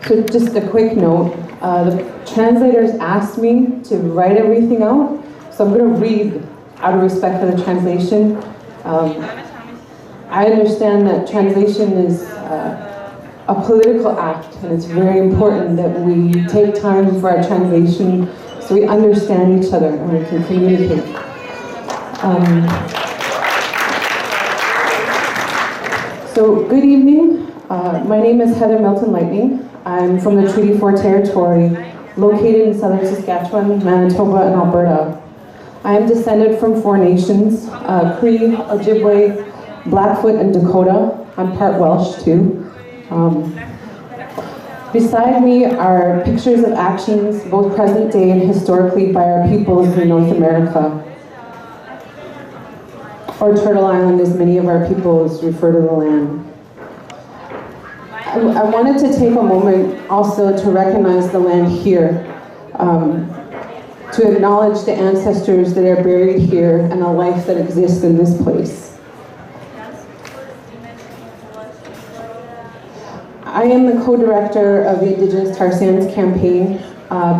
So just a quick note, the translators asked me to write everything out, so I'm going to read out of respect for the translation. I understand that translation is a political act, and it's very important that we take time for our translation so we understand each other and we can communicate. So good evening. My name is Heather Milton Lightening. I'm from the Treaty 4 territory, located in southern Saskatchewan, Manitoba, and Alberta. I am descended from 4 nations, Cree, Ojibwe, Blackfoot, and Dakota. I'm part Welsh too. Beside me are pictures of actions, both present day and historically, by our peoples in North America, or Turtle Island, as many of our peoples refer to the land. I wanted to take a moment also to recognize the land here, to acknowledge the ancestors that are buried here and the life that exists in this place. I am the co-director of the Indigenous Tarsands campaign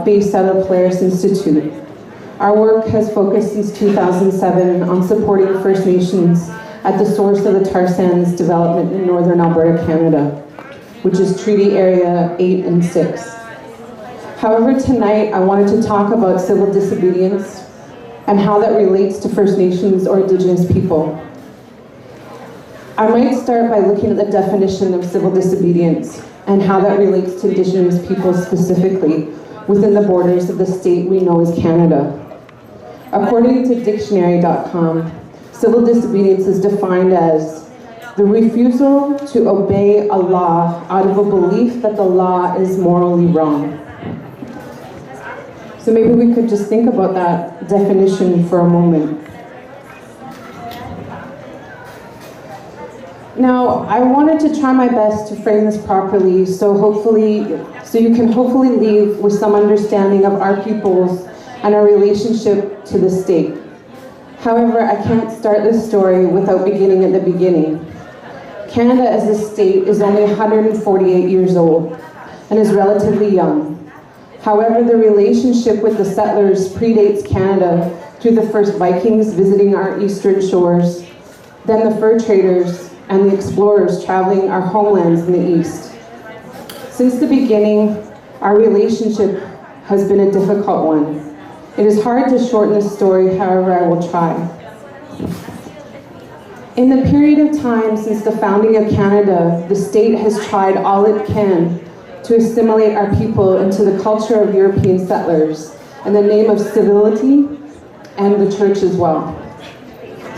based out of Polaris Institute. Our work has focused since 2007 on supporting First Nations at the source of the Tarsands development in northern Alberta, Canada, which is Treaty Area 8 and 6. However, tonight I wanted to talk about civil disobedience and how that relates to First Nations or Indigenous people. I might start by looking at the definition of civil disobedience and how that relates to Indigenous people specifically within the borders of the state we know as Canada. According to dictionary.com, civil disobedience is defined as the refusal to obey a law out of a belief that the law is morally wrong. So maybe we could just think about that definition for a moment. Now, I wanted to try my best to frame this properly so you can hopefully leave with some understanding of our peoples and our relationship to the state. However, I can't start this story without beginning at the beginning. Canada as a state is only 148 years old and is relatively young. However, the relationship with the settlers predates Canada through the first Vikings visiting our eastern shores, then the fur traders and the explorers traveling our homelands in the east. Since the beginning, our relationship has been a difficult one. It is hard to shorten this story, however, I will try. In the period of time since the founding of Canada, the state has tried all it can to assimilate our people into the culture of European settlers in the name of civility and the church as well.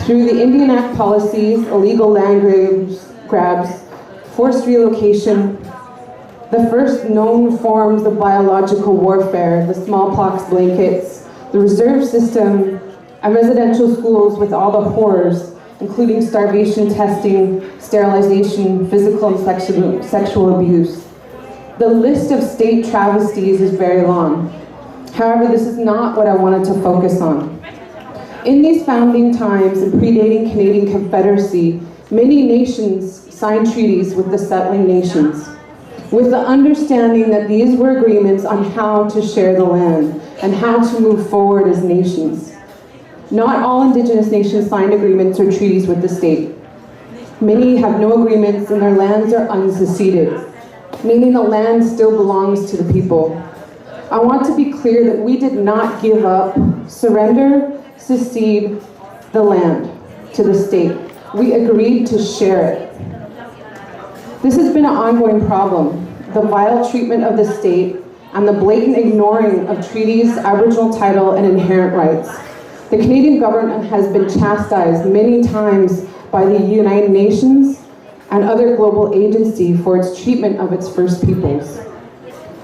Through the Indian Act policies, illegal land grabs, forced relocation, the first known forms of biological warfare, the smallpox blankets, the reserve system, and residential schools with all the horrors, including starvation, testing, sterilization, physical and sexual abuse. The list of state travesties is very long. However, this is not what I wanted to focus on. In these founding times and predating Canadian Confederacy, many nations signed treaties with the settling nations, with the understanding that these were agreements on how to share the land and how to move forward as nations. Not all Indigenous nations signed agreements or treaties with the state. Many have no agreements and their lands are unseceded, meaning the land still belongs to the people. I want to be clear that we did not give up, surrender, secede the land to the state. We agreed to share it. This has been an ongoing problem. The vile treatment of the state and the blatant ignoring of treaties, Aboriginal title, and inherent rights. The Canadian government has been chastised many times by the United Nations and other global agencies for its treatment of its First Peoples.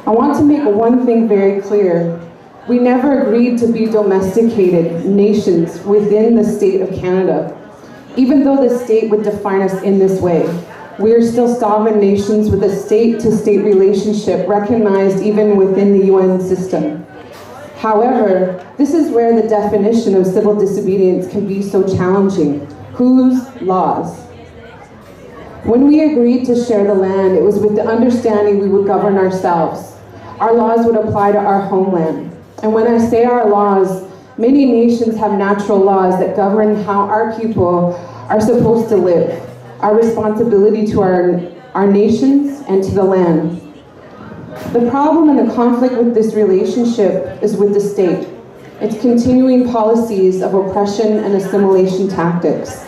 I want to make one thing very clear. We never agreed to be domesticated nations within the state of Canada, even though the state would define us in this way. We are still sovereign nations with a state-to-state relationship recognized even within the UN system. However, this is where the definition of civil disobedience can be so challenging. Whose laws? When we agreed to share the land, it was with the understanding we would govern ourselves. Our laws would apply to our homeland. And when I say our laws, many nations have natural laws that govern how our people are supposed to live, our responsibility to our nations and to the land. The problem and the conflict with this relationship is with the state, its continuing policies of oppression and assimilation tactics.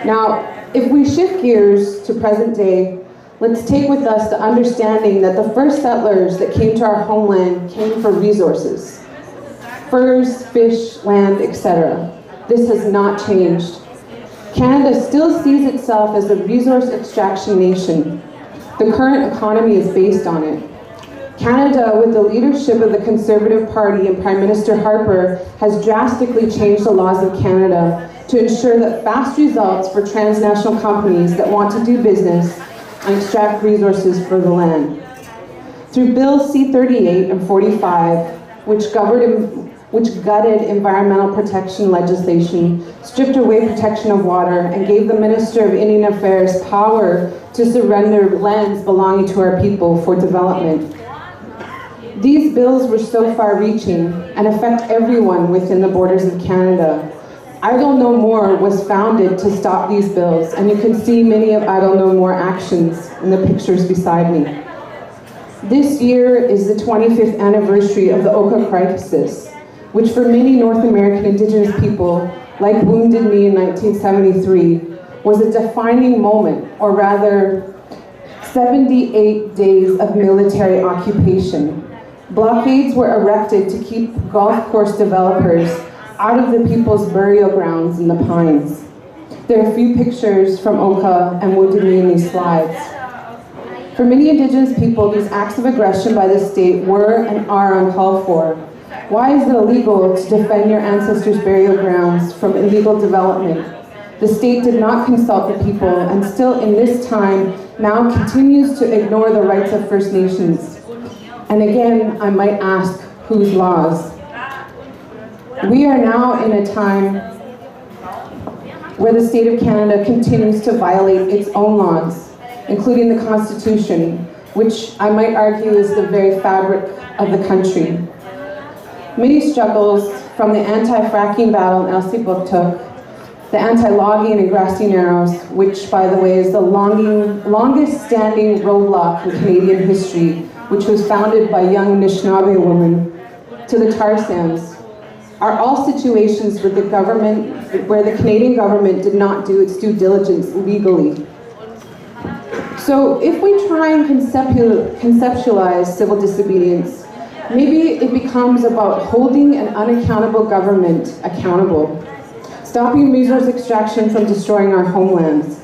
Now, if we shift gears to present day, let's take with us the understanding that the first settlers that came to our homeland came for resources. Furs, fish, land, etc. This has not changed. Canada still sees itself as a resource extraction nation. The current economy is based on it. Canada, with the leadership of the Conservative Party and Prime Minister Harper, has drastically changed the laws of Canada to ensure that fast results for transnational companies that want to do business and extract resources for the land. Through Bills C-38 and 45, which gutted environmental protection legislation, stripped away protection of water, and gave the Minister of Indian Affairs power to surrender lands belonging to our people for development. These bills were so far-reaching and affect everyone within the borders of Canada. Idle No More was founded to stop these bills, and you can see many of Idle No More actions in the pictures beside me. This year is the 25th anniversary of the Oka crisis, which for many North American Indigenous people, like Wounded Knee in 1973, was a defining moment, or rather, 78 days of military occupation. Blockades were erected to keep golf course developers out of the people's burial grounds in the pines. There are a few pictures from Oka and Wounded Knee in these slides. For many Indigenous people, these acts of aggression by the state were and are uncalled for. Why is it illegal to defend your ancestors' burial grounds from illegal development? The state did not consult the people and still in this time now continues to ignore the rights of First Nations. And again, I might ask, whose laws? We are now in a time where the state of Canada continues to violate its own laws, including the Constitution, which I might argue is the very fabric of the country. Many struggles, from the anti-fracking battle in Elsipogtog, the anti-logging in Grassy Narrows, which, by the way, is the longest-standing roadblock in Canadian history, which was founded by young Anishinaabe women, to the Tarsands, are all situations with the government, where the Canadian government did not do its due diligence legally. So if we try and conceptualize civil disobedience, maybe it becomes about holding an unaccountable government accountable, stopping resource extraction from destroying our homelands,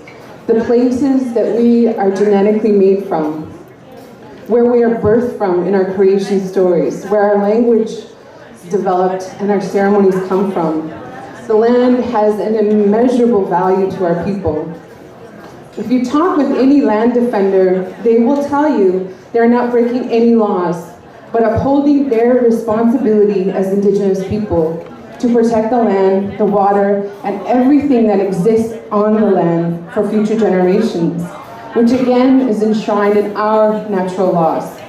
the places that we are genetically made from, where we are birthed from in our creation stories, where our language is developed and our ceremonies come from. The land has an immeasurable value to our people. If you talk with any land defender, they will tell you they're not breaking any laws, but upholding their responsibility as Indigenous people to protect the land, the water, and everything that exists on the land for future generations, which again is enshrined in our natural laws.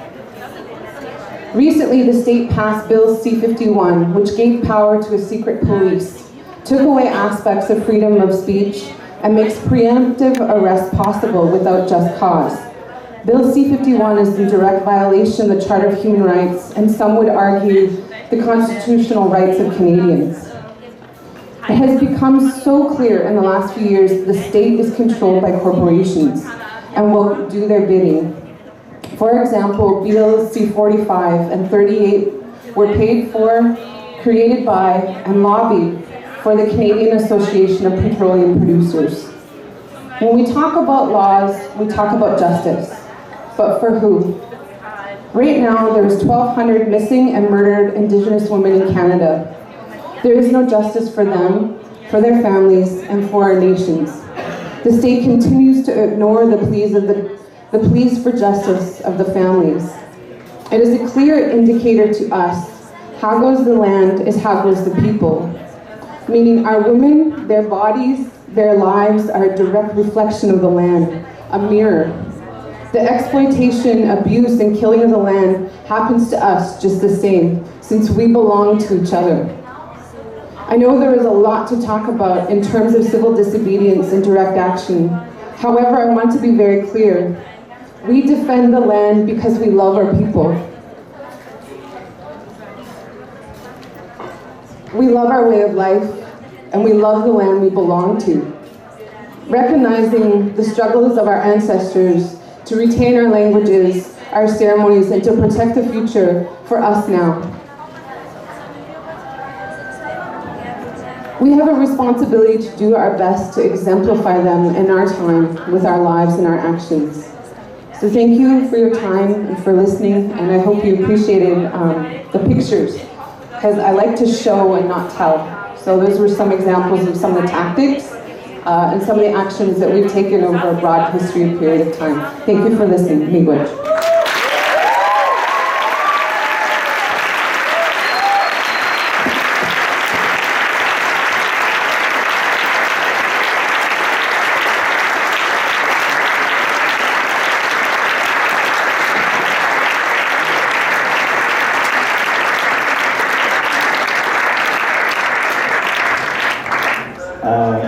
Recently, the state passed Bill C-51, which gave power to a secret police, took away aspects of freedom of speech, and makes preemptive arrest possible without just cause. Bill C-51 is in direct violation of the Charter of Human Rights, and some would argue the constitutional rights of Canadians. It has become so clear in the last few years that the state is controlled by corporations and will do their bidding. For example, Bills C-45 and 38 were paid for, created by, and lobbied for the Canadian Association of Petroleum Producers. When we talk about laws, we talk about justice. But for who? Right now, there's 1,200 missing and murdered Indigenous women in Canada. There is no justice for them, for their families, and for our nations. The state continues to ignore the pleas for justice of the families. It is a clear indicator to us, how goes the land is how goes the people. Meaning our women, their bodies, Their lives are a direct reflection of the land, a mirror. The exploitation, abuse, and killing of the land happens to us just the same, since we belong to each other. I know there is a lot to talk about in terms of civil disobedience and direct action. However, I want to be very clear. We defend the land because we love our people. We love our way of life, and we love the land we belong to. Recognizing the struggles of our ancestors to retain our languages, our ceremonies, and to protect the future for us now. We have a responsibility to do our best to exemplify them in our time with our lives and our actions. So thank you for your time and for listening, and I hope you appreciated the pictures, because I like to show and not tell. So those were some examples of some of the tactics and some of the actions that we've taken over a broad history and period of time. Thank you for listening. Miigwech.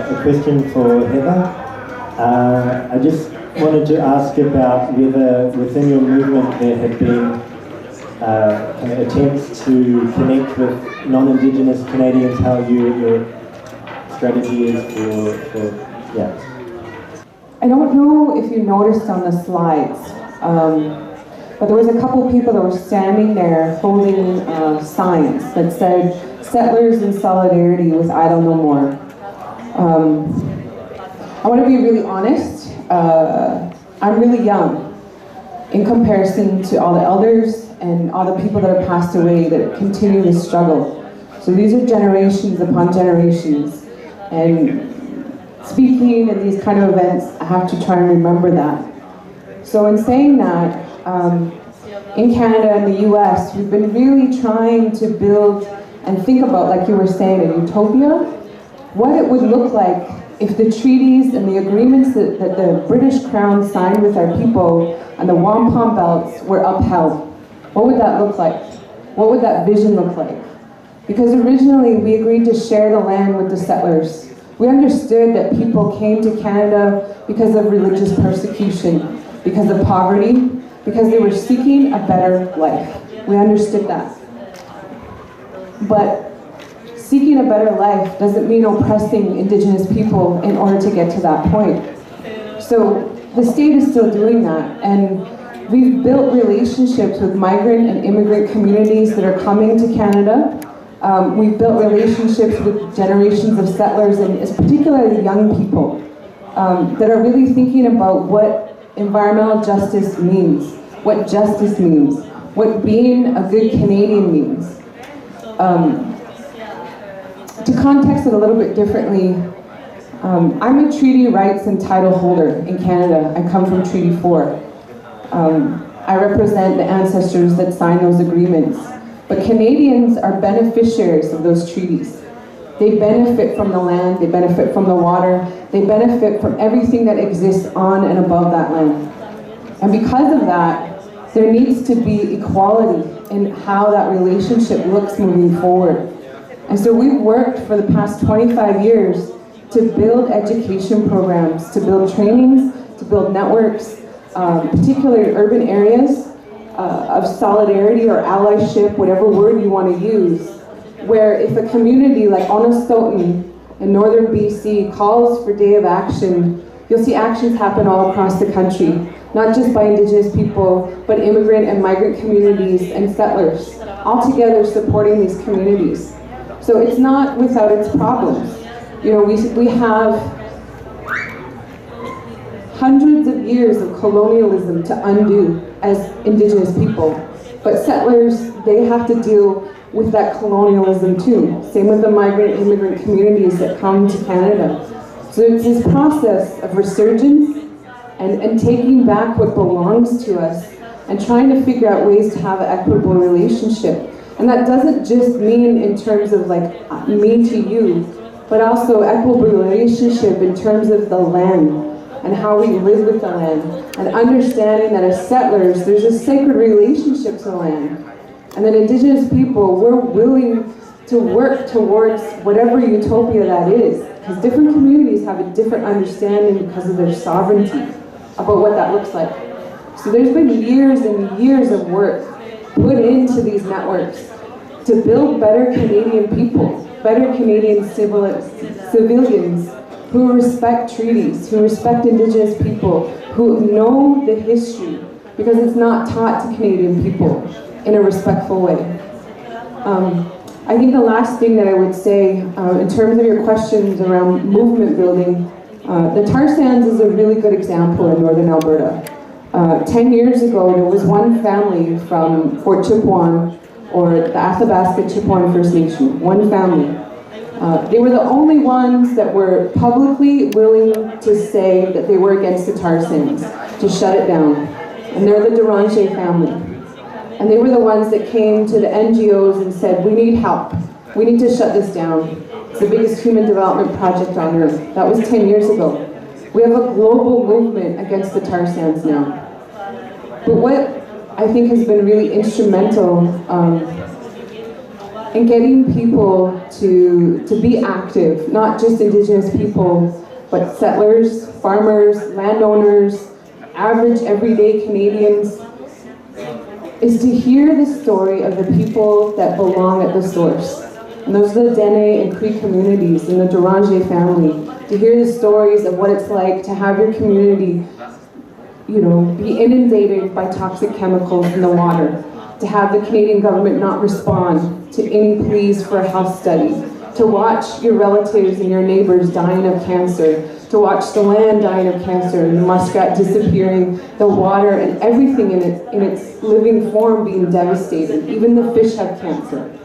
A question for Heather. I just wanted to ask about whether within your movement there had been kind of attempts to connect with non-Indigenous Canadians, how your strategy is for yeah. I don't know if you noticed on the slides, but there was a couple people that were standing there holding signs that said, "Settlers in solidarity with Idle No More." I want to be really honest, I'm really young in comparison to all the elders and all the people that have passed away that continue this struggle. So these are generations upon generations, and speaking at these kind of events, I have to try and remember that. So in saying that, in Canada and the US, we've been really trying to build and think about, like you were saying, a utopia. What it would look like if the treaties and the agreements that the British Crown signed with our people and the wampum belts were upheld. What would that look like? What would that vision look like? Because originally we agreed to share the land with the settlers. We understood that people came to Canada because of religious persecution, because of poverty, because they were seeking a better life. We understood that. But seeking a better life doesn't mean oppressing Indigenous people in order to get to that point. So the state is still doing that, and we've built relationships with migrant and immigrant communities that are coming to Canada. We've built relationships with generations of settlers, and particularly young people that are really thinking about what environmental justice means, what justice means, what being a good Canadian means. To context it a little bit differently, I'm a treaty rights and title holder in Canada. I come from Treaty 4. I represent the ancestors that signed those agreements. But Canadians are beneficiaries of those treaties. They benefit from the land, they benefit from the water, they benefit from everything that exists on and above that land. And because of that, there needs to be equality in how that relationship looks moving forward. And so we've worked for the past 25 years to build education programs, to build trainings, to build networks, particularly in urban areas of solidarity or allyship, whatever word you want to use, where if a community like Onastoten in northern BC calls for Day of Action, you'll see actions happen all across the country, not just by Indigenous people, but immigrant and migrant communities and settlers, all together supporting these communities. So it's not without its problems. You know, we have hundreds of years of colonialism to undo as Indigenous people. But settlers, they have to deal with that colonialism too. Same with the migrant and immigrant communities that come to Canada. So it's this process of resurgence and taking back what belongs to us and trying to figure out ways to have an equitable relationship. And that doesn't just mean in terms of like me to you, but also equitable relationship in terms of the land and how we live with the land, and understanding that as settlers, there's a sacred relationship to the land. And that Indigenous people, we're willing to work towards whatever utopia that is, because different communities have a different understanding because of their sovereignty about what that looks like. So there's been years and years of work put into these networks to build better Canadian people, better Canadian civilians who respect treaties, who respect Indigenous people, who know the history, because it's not taught to Canadian people in a respectful way. I think the last thing that I would say, in terms of your questions around movement building, the Tarsands is a really good example in Northern Alberta. 10 years ago, there was one family from Fort Chipewyan, or the Athabasca Chipewyan First Nation, one family. They were the only ones that were publicly willing to say that they were against the Tarsands, to shut it down. And they're the Deranger family. And they were the ones that came to the NGOs and said, we need help. We need to shut this down. It's the biggest human development project on earth. That was 10 years ago. We have a global movement against the Tarsands now. But what I think has been really instrumental in getting people to be active, not just Indigenous people, but settlers, farmers, landowners, average everyday Canadians, is to hear the story of the people that belong at the source. And those are the Dene and Cree communities and the Deranger family. To hear the stories of what it's like to have your community, be inundated by toxic chemicals in the water. To have the Canadian government not respond to any pleas for a health study. To watch your relatives and your neighbors dying of cancer. To watch the land dying of cancer, and the muskrat disappearing, the water and everything in its living form being devastated. Even the fish have cancer.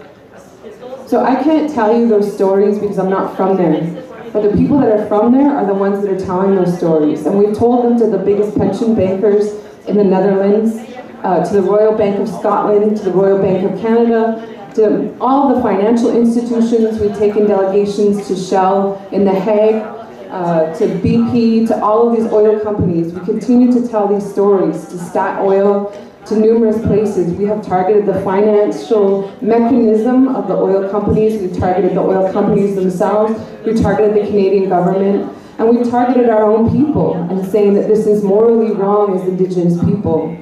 So I can't tell you those stories because I'm not from there. But the people that are from there are the ones that are telling those stories. And we've told them to the biggest pension bankers in the Netherlands, to the Royal Bank of Scotland, to the Royal Bank of Canada, to all the financial institutions. We've taken delegations to Shell in The Hague, to BP, to all of these oil companies. We continue to tell these stories to Statoil, to numerous places. We have targeted the financial mechanism of the oil companies. We've targeted the oil companies themselves. We've targeted the Canadian government. And we've targeted our own people and saying that this is morally wrong as Indigenous people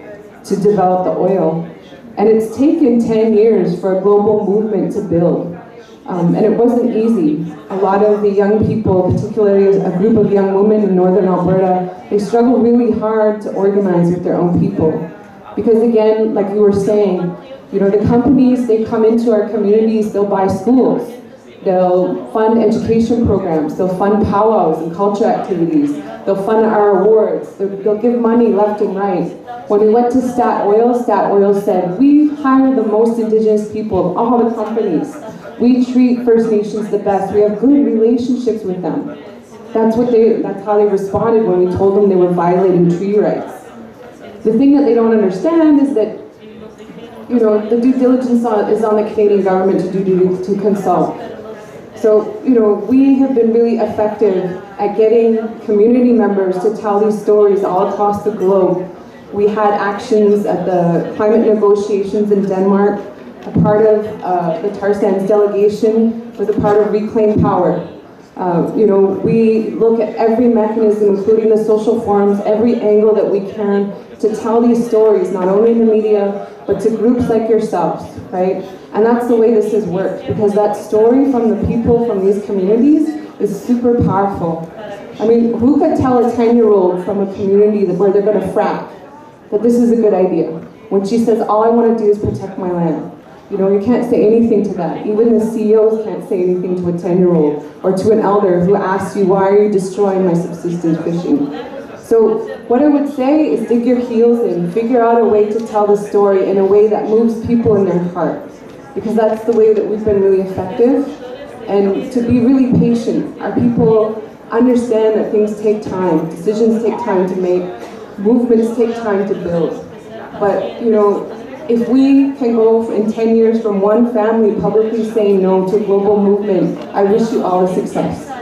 to develop the oil. And it's taken 10 years for a global movement to build. And it wasn't easy. A lot of the young people, particularly a group of young women in Northern Alberta, they struggle really hard to organize with their own people. Because again, like you were saying, the companies, they come into our communities, they'll buy schools, they'll fund education programs, they'll fund powwows and culture activities, they'll fund our awards, they'll give money left and right. When we went to Statoil said, we hire the most Indigenous people of all the companies. We treat First Nations the best. We have good relationships with them. That's how they responded when we told them they were violating treaty rights. The thing that they don't understand is that, the due diligence is on the Canadian government to consult. So, we have been really effective at getting community members to tell these stories all across the globe. We had actions at the climate negotiations in Denmark. A part of the Tarsands delegation was a part of Reclaim Power. We look at every mechanism, including the social forums, every angle that we can to tell these stories, not only in the media, but to groups like yourselves, right? And that's the way this has worked, because that story from the people from these communities is super powerful. I mean, who could tell a 10-year-old from a community where they're going to frack that this is a good idea? When she says, all I want to do is protect my land. You can't say anything to that. Even the CEOs can't say anything to a 10-year-old or to an elder who asks you, why are you destroying my subsistence fishing? So what I would say is dig your heels in, figure out a way to tell the story in a way that moves people in their heart. Because that's the way that we've been really effective. And to be really patient. Our people understand that things take time, decisions take time to make, movements take time to build. But, If we can go in 10 years from one family publicly saying no to a global movement, I wish you all a success.